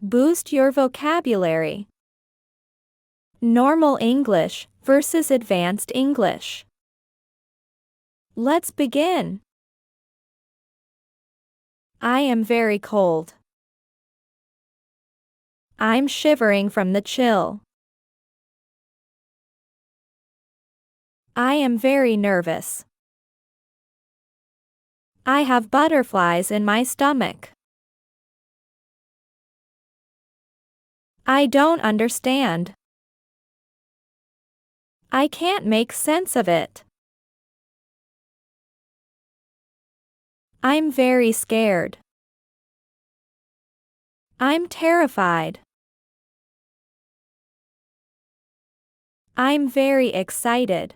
Boost your vocabulary. Normal English versus advanced English. Let's begin. I am very cold. I'm shivering from the chill. I am very nervous. I have butterflies in my stomach. I don't understand. I can't make sense of it. I'm very scared. I'm terrified. I'm very excited.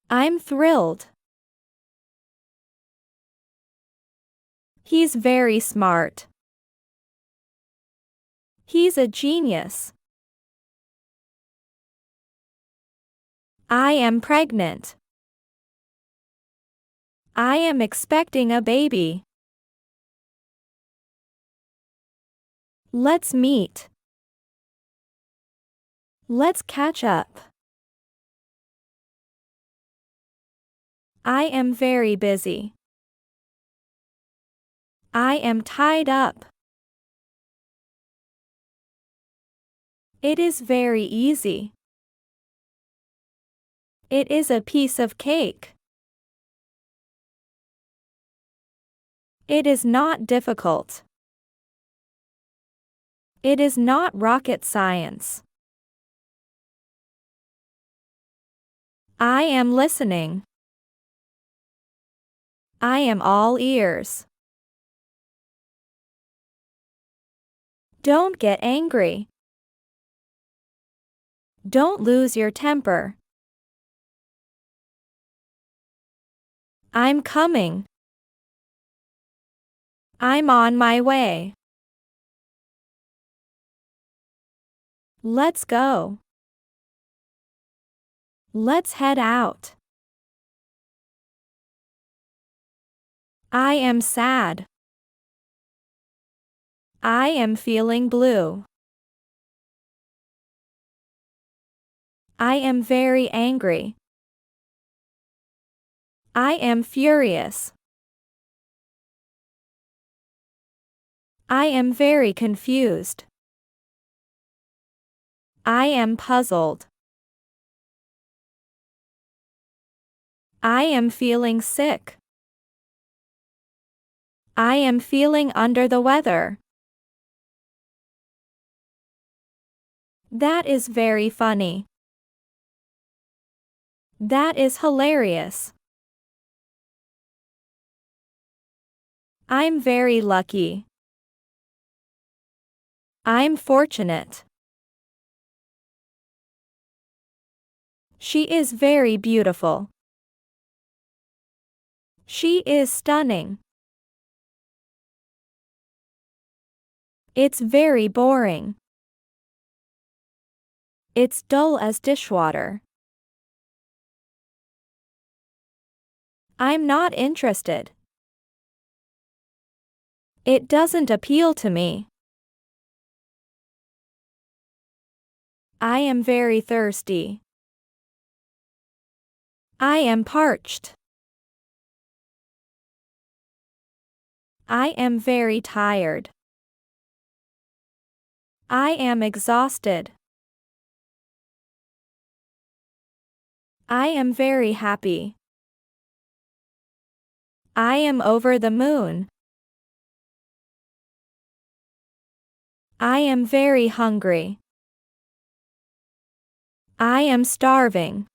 I'm thrilled. He's very smart. He's a genius. I am pregnant. I am expecting a baby. Let's meet. Let's catch up. I am very busy. I am tied up. It is very easy. It is a piece of cake. It is not difficult. It is not rocket science. I am listening. I am all ears. Don't get angry. Don't lose your temper. I'm coming. I'm on my way. Let's go. Let's head out. I am sad. I am feeling blue. I am very angry. I am furious. I am very confused. I am puzzled. I am feeling sick. I am feeling under the weather. That is very funny. That is hilarious. I'm very lucky. I'm fortunate. She is very beautiful. She is stunning. It's very boring. It's dull as dishwater. I'm not interested. It doesn't appeal to me. I am very thirsty. I am parched. I am very tired. I am exhausted. I am very happy. I am over the moon. I am very hungry. I am starving.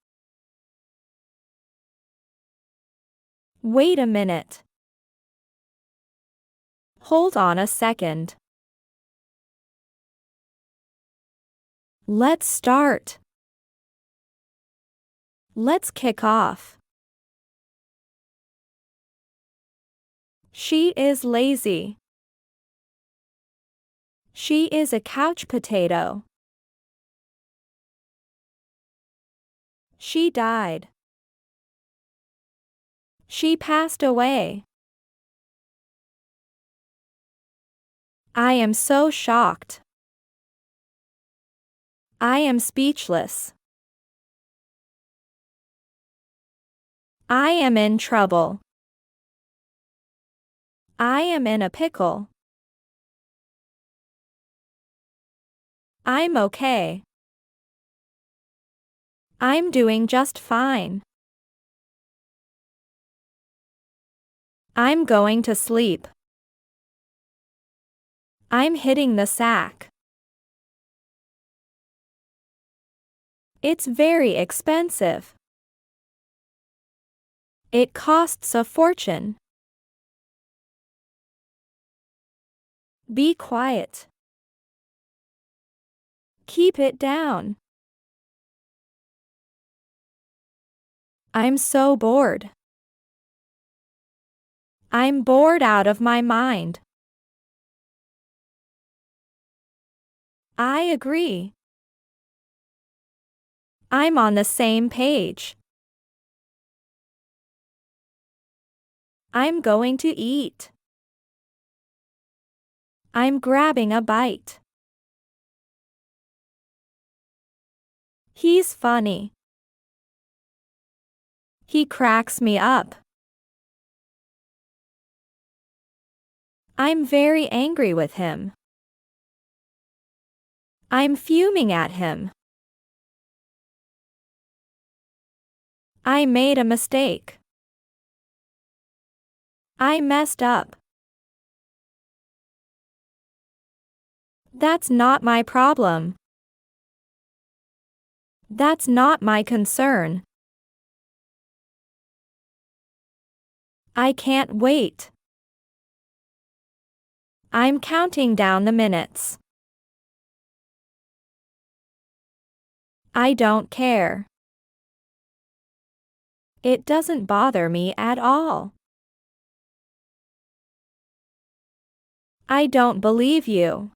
Wait a minute. Hold on a second. Let's start. Let's kick off. She is lazy. She is a couch potato. She died. She passed away. I am so shocked. I am speechless. I am in trouble. I am in a pickle. I'm okay. I'm doing just fine. I'm going to sleep. I'm hitting the sack. It's very expensive. It costs a fortune. Be quiet. Keep it down. I'm so bored. I'm bored out of my mind. I agree. I'm on the same page. I'm going to eat. I'm grabbing a bite. He's funny. He cracks me up. I'm very angry with him. I'm fuming at him. I made a mistake. I messed up. That's not my problem. That's not my concern. I can't wait. I'm counting down the minutes. I don't care. It doesn't bother me at all. I don't believe you.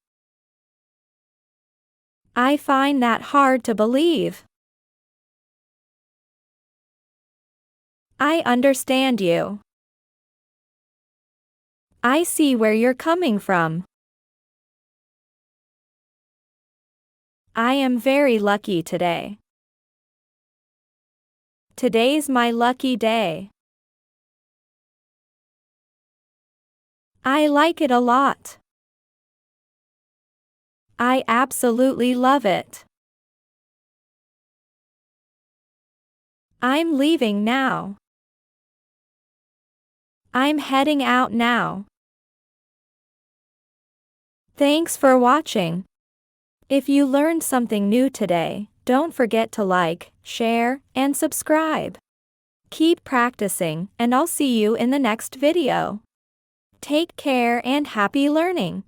I find that hard to believe. I understand you. I see where you're coming from. I am very lucky today. Today's my lucky day. I like it a lot. I absolutely love it. I'm leaving now. I'm heading out now. Thanks for watching. If you learned something new today, don't forget to like, share, and subscribe. Keep practicing, and I'll see you in the next video. Take care and happy learning.